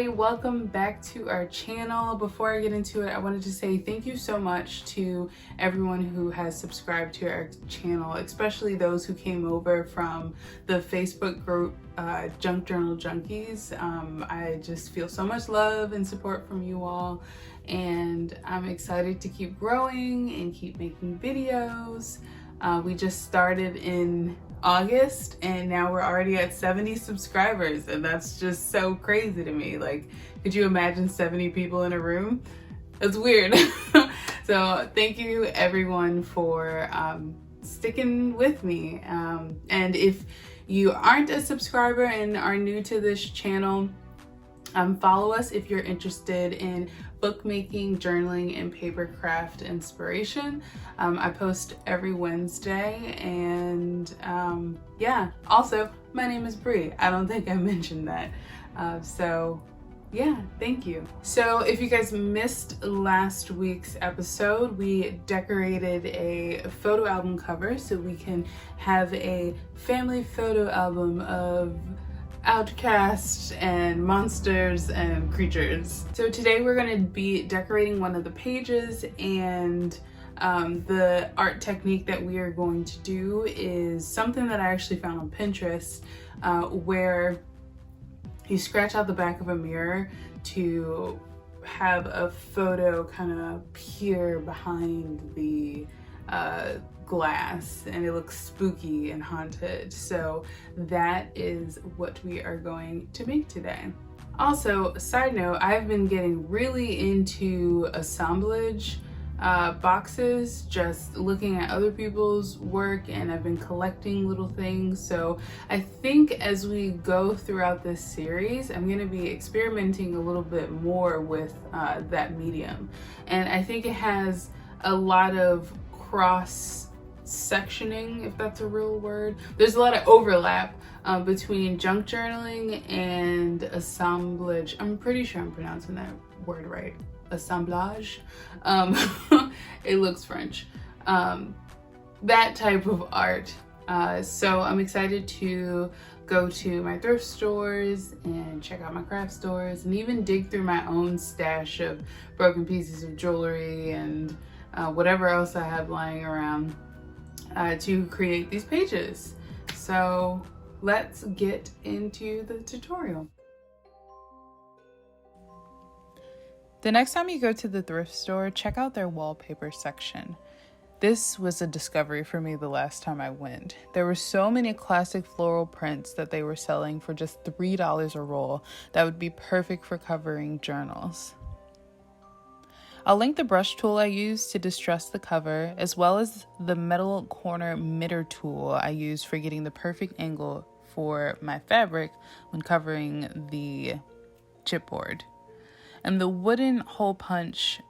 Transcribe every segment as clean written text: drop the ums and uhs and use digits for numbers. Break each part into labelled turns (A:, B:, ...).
A: everybody, welcome back to our channel. Before I get into it, I wanted to say thank you so much to everyone who has subscribed to our channel, especially those who came over from the Facebook group Junk Journal Junkies. I just feel so much love and support from you all, and I'm excited to keep growing and keep making videos. We just started in August and now we're already at 70 subscribers, and that's just so crazy to me. Like, could you imagine 70 people in a room? That's weird. So thank you everyone for sticking with me. And if you aren't a subscriber and are new to this channel, follow us if you're interested in bookmaking, journaling, and paper craft inspiration. I post every Wednesday, and yeah, also my name is Bree. I don't think I mentioned that. So yeah, thank you. So if you guys missed last week's episode, we decorated a photo album cover so we can have a family photo album of outcasts and monsters and creatures. So today we're going to be decorating one of the pages, and the art technique that we are going to do is something that I actually found on Pinterest, where you scratch out the back of a mirror to have a photo kind of peer behind the glass, and it looks spooky and haunted. So that is what we are going to make today. Also, side note, I've been getting really into assemblage boxes, just looking at other people's work, and I've been collecting little things. So I think as we go throughout this series, I'm going to be experimenting a little bit more with that medium, and I think it has a lot of cross sectioning, if that's a real word. There's a lot of overlap between junk journaling and assemblage. I'm pretty sure I'm pronouncing that word right. Assemblage. It looks French. That type of art. So I'm excited to go to my thrift stores and check out my craft stores, and even dig through my own stash of broken pieces of jewelry and whatever else I have lying around to create these pages. So let's get into the tutorial. The next time you go to the thrift store, check out their wallpaper section. This was a discovery for me the last time I went. There were so many classic floral prints that they were selling for just $3 a roll that would be perfect for covering journals. I'll link the brush tool I used to distress the cover, as well as the metal corner mitter tool I used for getting the perfect angle for my fabric when covering the chipboard. And the wooden hole punch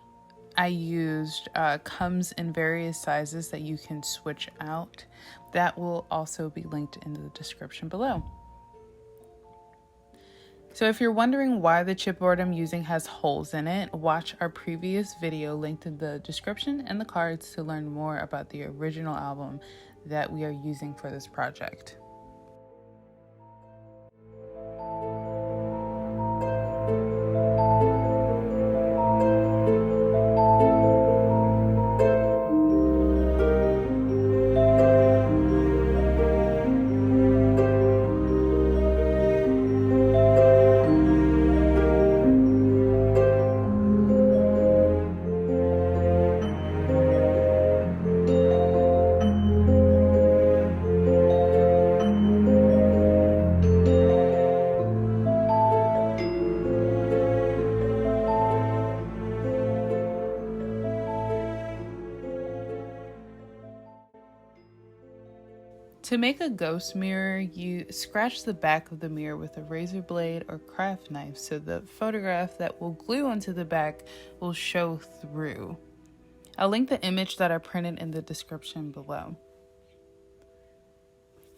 A: I used comes in various sizes that you can switch out. That will also be linked in the description below. So if you're wondering why the chipboard I'm using has holes in it, watch our previous video linked in the description and the cards to learn more about the original album that we are using for this project. To make a ghost mirror, you scratch the back of the mirror with a razor blade or craft knife so the photograph that will glue onto the back will show through. I'll link the image that I printed in the description below.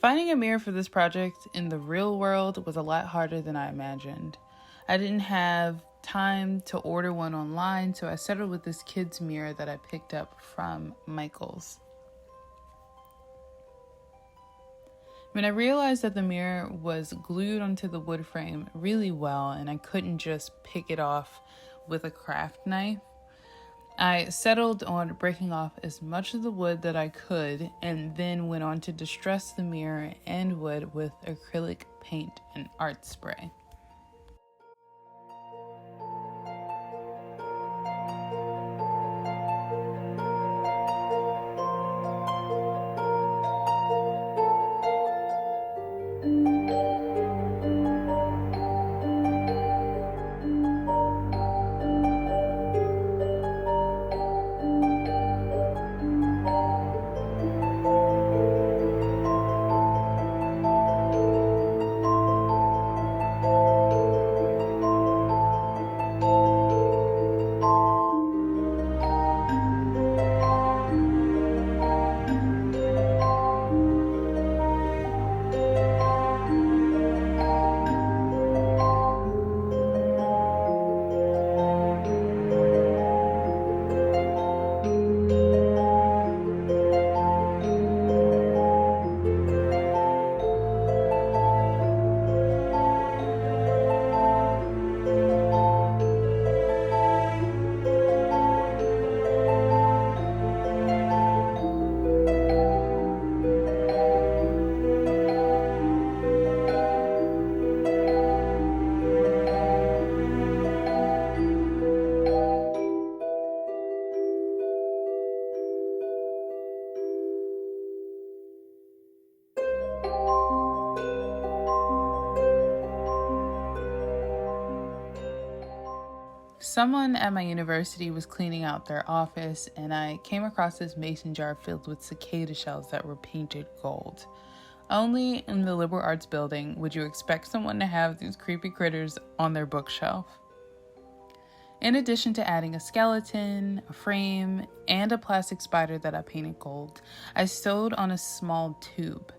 A: Finding a mirror for this project in the real world was a lot harder than I imagined. I didn't have time to order one online, so I settled with this kid's mirror that I picked up from Michael's. When I realized that the mirror was glued onto the wood frame really well and I couldn't just pick it off with a craft knife, I settled on breaking off as much of the wood that I could and then went on to distress the mirror and wood with acrylic paint and art spray. Someone at my university was cleaning out their office and I came across this mason jar filled with cicada shells that were painted gold. Only in the liberal arts building would you expect someone to have these creepy critters on their bookshelf. In addition to adding a skeleton, a frame, and a plastic spider that I painted gold, I sewed on a small tube.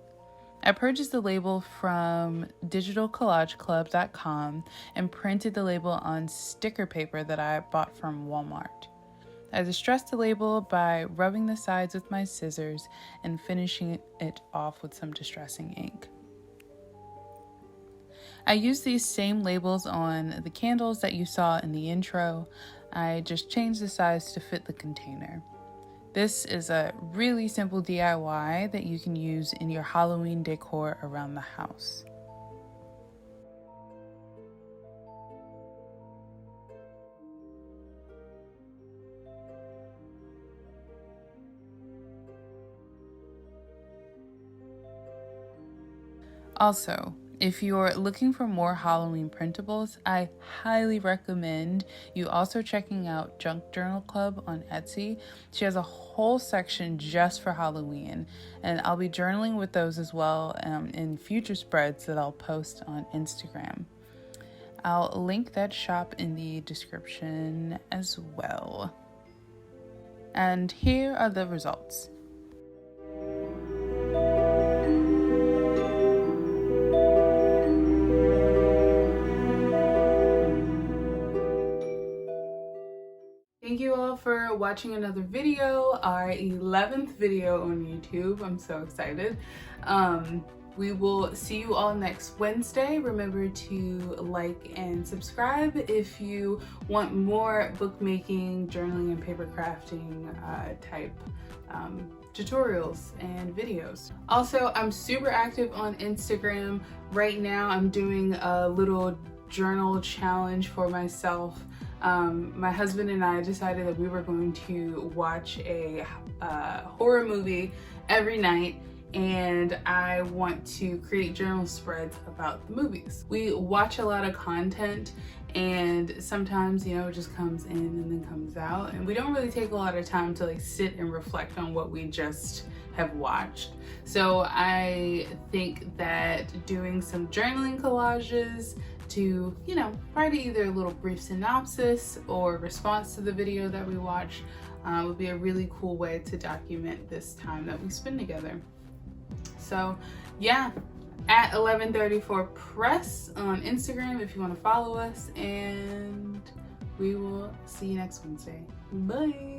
A: I purchased the label from digitalcollageclub.com and printed the label on sticker paper that I bought from Walmart. I distressed the label by rubbing the sides with my scissors and finishing it off with some distressing ink. I used these same labels on the candles that you saw in the intro. I just changed the size to fit the container. This is a really simple DIY that you can use in your Halloween decor around the house. Also, if you're looking for more Halloween printables, I highly recommend you also checking out Junk Journal Club on Etsy. She has a whole section just for Halloween, and I'll be journaling with those as well in future spreads that I'll post on Instagram. I'll link that shop in the description as well. And here are the results. Thank you all for watching another video, our 11th video on YouTube. I'm so excited. We will see you all next Wednesday. Remember to like and subscribe if you want more bookmaking, journaling, and paper crafting type tutorials and videos. Also, I'm super active on Instagram. Right now, I'm doing a little journal challenge for myself. My husband and I decided that we were going to watch a horror movie every night, and I want to create journal spreads about the movies. We watch a lot of content, and sometimes, you know, it just comes in and then comes out, and we don't really take a lot of time to like sit and reflect on what we just have watched. So I think that doing some journaling collages to, you know, write either a little brief synopsis or response to the video that we watched would be a really cool way to document this time that we spend together. So yeah, at 1134 Press on Instagram if you want to follow us, and we will see you next Wednesday. Bye.